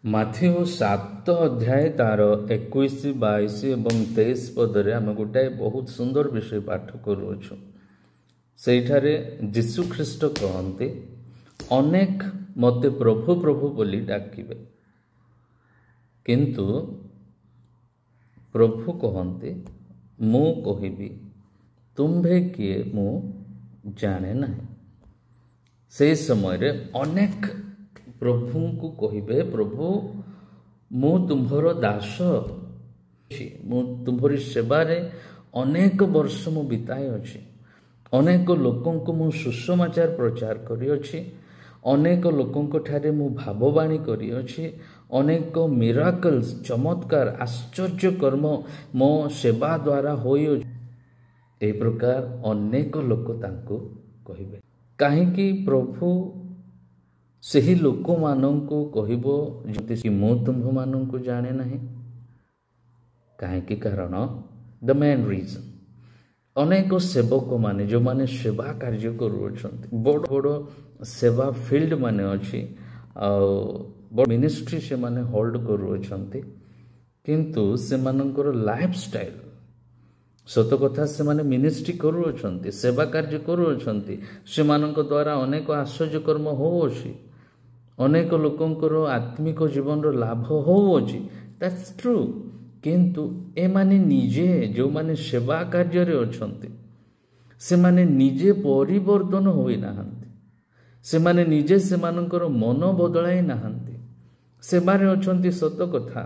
Matthew 7 ଅଧ୍ୟାୟ ତାର 21, 22 ଏବଂ 23 ପଦରେ ଆମେ ଗୋଟାଏ ବହୁତ ସୁନ୍ଦର ବିଷୟ ପାଠ କରୁଅଛୁ। ସେଇଠାରେ ଯୀଶୁଖ୍ରୀଷ୍ଟ କହନ୍ତି, ଅନେକ ମୋତେ ପ୍ରଭୁ ପ୍ରଭୁ ବୋଲି ଡାକିବେ, କିନ୍ତୁ ପ୍ରଭୁ କହନ୍ତି, ମୁଁ କହିବି ତୁମ୍ଭେ କିଏ ମୁଁ ଜାଣେ ନାହିଁ। ସେହି ସମୟରେ ଅନେକ ପ୍ରଭୁଙ୍କୁ କହିବେ, ପ୍ରଭୁ ମୁଁ ତୁମ୍ଭର ଦାସ, ମୁଁ ତୁମ୍ଭରି ସେବାରେ ଅନେକ ବର୍ଷ ମୁଁ ବିତାଇ ଅଛି, ଅନେକ ଲୋକଙ୍କୁ ମୁଁ ସୁସମାଚାର ପ୍ରଚାର କରିଅଛି, ଅନେକ ଲୋକଙ୍କ ଠାରେ ମୁଁ ଭାବବାଣୀ କରିଅଛି, ଅନେକ ମିରାକଲ୍ସ ଚମତ୍କାର ଆଶ୍ଚର୍ଯ୍ୟ କର୍ମ ମୋ ସେବା ଦ୍ୱାରା ହୋଇଅଛି। ଏହି ପ୍ରକାର ଅନେକ ଲୋକ ତାଙ୍କୁ କହିବେ। କାହିଁକି ପ୍ରଭୁ ସେହି ଲୋକମାନଙ୍କୁ କହିବ ଯେମିତି ମୁଁ ତୁମ୍ଭମାନଙ୍କୁ ଜାଣେ ନାହିଁ? କାହିଁକି? କାରଣ ଦ ମେନ୍ ରିଜନ୍, ଅନେକ ସେବକମାନେ ଯେଉଁମାନେ ସେବା କାର୍ଯ୍ୟ କରୁଅଛନ୍ତି, ବଡ଼ ବଡ଼ ସେବା ଫିଲ୍ଡ ମାନେ ଅଛି, ଆଉ ବଡ଼ ମିନିଷ୍ଟ୍ରି ସେମାନେ ହୋଲ୍ଡ କରୁଅଛନ୍ତି, କିନ୍ତୁ ସେମାନଙ୍କର ଲାଇଫ୍ ଷ୍ଟାଇଲ୍, ସତ କଥା ସେମାନେ ମିନିଷ୍ଟ୍ରି କରୁଅଛନ୍ତି, ସେବା କାର୍ଯ୍ୟ କରୁଅଛନ୍ତି, ସେମାନଙ୍କ ଦ୍ୱାରା ଅନେକ ଆଶ୍ଚର୍ଯ୍ୟକର୍ମ ହେଉଅଛି, ଅନେକ ଲୋକଙ୍କର ଆତ୍ମିକ ଜୀବନର ଲାଭ ହେଉଅଛି, ଦ୍ୟାଟ୍ସ ଟ୍ରୁ। କିନ୍ତୁ ଏମାନେ ନିଜେ ଯେଉଁମାନେ ସେବା କାର୍ଯ୍ୟରେ ଅଛନ୍ତି, ସେମାନେ ନିଜେ ପରିବର୍ତ୍ତନ ହୋଇନାହାନ୍ତି, ସେମାନେ ନିଜେ ସେମାନଙ୍କର ମନ ବଦଳାଇ ନାହାନ୍ତି। ସେବାରେ ଅଛନ୍ତି ସତ କଥା,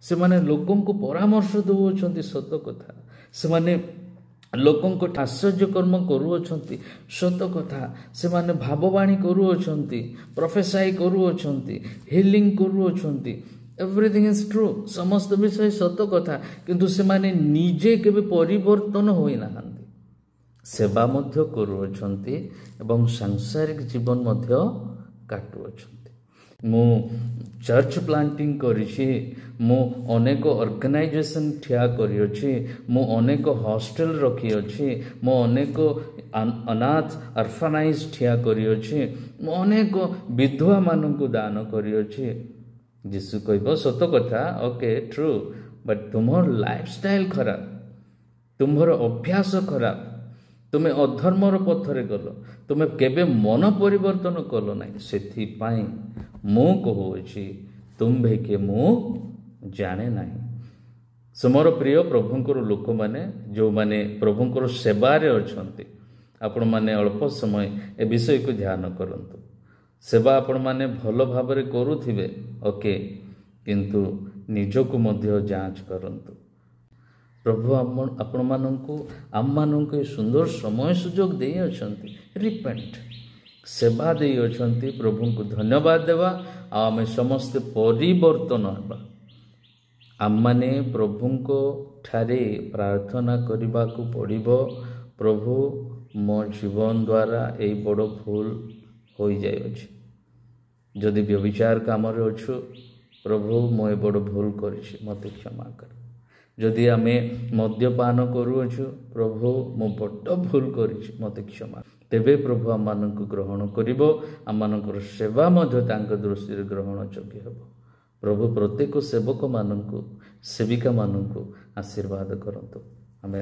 ସେମାନେ ଲୋକଙ୍କୁ ପରାମର୍ଶ ଦେଉଅଛନ୍ତି ସତ କଥା, ସେମାନେ ଲୋକଙ୍କ ଆଶ୍ଚର୍ଯ୍ୟକର୍ମ କରୁଅଛନ୍ତି ସତ କଥା, ସେମାନେ ଭାବବାଣୀ କରୁଅଛନ୍ତି, ପ୍ରଫେସାଇ କରୁଅଛନ୍ତି, ହିଲିଂ କରୁଅଛନ୍ତି, ଏଭ୍ରିଥିଂ ଇଜ୍ ଟ୍ରୁ, ସମସ୍ତ ବିଷୟ ସତ କଥା, କିନ୍ତୁ ସେମାନେ ନିଜେ କେବେ ପରିବର୍ତ୍ତନ ହୋଇନାହାନ୍ତି। ସେବା ମଧ୍ୟ କରୁଅଛନ୍ତି ଏବଂ ସାଂସାରିକ ଜୀବନ ମଧ୍ୟ କାଟୁଅଛନ୍ତି। ମୁଁ ଚର୍ଚ୍ଚ ପ୍ଲାଣ୍ଟିଂ କରିଛି, ମୁଁ ଅନେକ ଅର୍ଗାନାଇଜେସନ୍ ଠିଆ କରିଅଛି, ମୁଁ ଅନେକ ହଷ୍ଟେଲ ରଖିଅଛି, ମୁଁ ଅନେକ ଅନାଥ ଅର୍ଫାନାଇଜ୍ ଠିଆ କରିଅଛି, ମୁଁ ଅନେକ ବିଧବାମାନଙ୍କୁ ଦାନ କରିଅଛି। ଯୀଶୁ କହିବ ସତ କଥା, ଓକେ ଟ୍ରୁ, ବଟ୍ ତୁମର ଲାଇଫ୍ ଷ୍ଟାଇଲ୍ ଖରାପ, ତୁମ୍ଭର ଅଭ୍ୟାସ ଖରାପ, ତୁମେ ଅଧର୍ମର ପଥରେ ଗଲ, ତୁମେ କେବେ ମନ ପରିବର୍ତ୍ତନ କଲ ନାହିଁ। ସେଥିପାଇଁ ମୁଁ କହୁଅଛି ତୁମ୍ଭେ କିଏ ମୁଁ ଜାଣେ ନାହିଁ। ମୋର ପ୍ରିୟ ପ୍ରଭୁଙ୍କର ଲୋକମାନେ, ଯେଉଁମାନେ ପ୍ରଭୁଙ୍କର ସେବାରେ ଅଛନ୍ତି, ଆପଣମାନେ ଅଳ୍ପ ସମୟ ଏ ବିଷୟକୁ ଧ୍ୟାନ କରନ୍ତୁ। ସେବା ଆପଣମାନେ ଭଲ ଭାବରେ କରୁଥିବେ, ଓକେ, କିନ୍ତୁ ନିଜକୁ ମଧ୍ୟ ଯାଞ୍ଚ କରନ୍ତୁ। ପ୍ରଭୁ ଆପଣମାନଙ୍କୁ ଆମମାନଙ୍କୁ ଏ ସୁନ୍ଦର ସମୟ ସୁଯୋଗ ଦେଇଅଛନ୍ତି, ରିପେଣ୍ଟ, ସେବା ଦେଇଅଛନ୍ତି। ପ୍ରଭୁଙ୍କୁ ଧନ୍ୟବାଦ ଦେବା, ଆଉ ଆମେ ସମସ୍ତେ ପରିବର୍ତ୍ତନ ହେବା। ଆମମାନେ ପ୍ରଭୁଙ୍କ ଠାରେ ପ୍ରାର୍ଥନା କରିବାକୁ ପଡ଼ିବ, ପ୍ରଭୁ ମୋ ଜୀବନ ଦ୍ୱାରା ଏଇ ବଡ଼ ଭୁଲ ହୋଇଯାଇଅଛି। ଯଦି ବ୍ୟଭିଚାର କାମରେ ଅଛୁ, ପ୍ରଭୁ ମୁଁ ଏ ବଡ଼ ଭୁଲ କରିଛି, ମୋତେ କ୍ଷମା କର। ଯଦି ଆମେ ମଦ୍ୟପାନ କରୁଅଛୁ, ପ୍ରଭୁ ମୁଁ ବଡ଼ ଭୁଲ କରିଛି, ମୋତେ କ୍ଷମା। ତେବେ ପ୍ରଭୁ ଆମମାନଙ୍କୁ ଗ୍ରହଣ କରିବ, ଆମମାନଙ୍କର ସେବା ମଧ୍ୟ ତାଙ୍କ ଦୃଷ୍ଟିରେ ଗ୍ରହଣ ଯୋଗ୍ୟ ହେବ। ପ୍ରଭୁ ପ୍ରତ୍ୟେକ ସେବକମାନଙ୍କୁ, ସେବିକାମାନଙ୍କୁ ଆଶୀର୍ବାଦ କରନ୍ତୁ। ଆମେ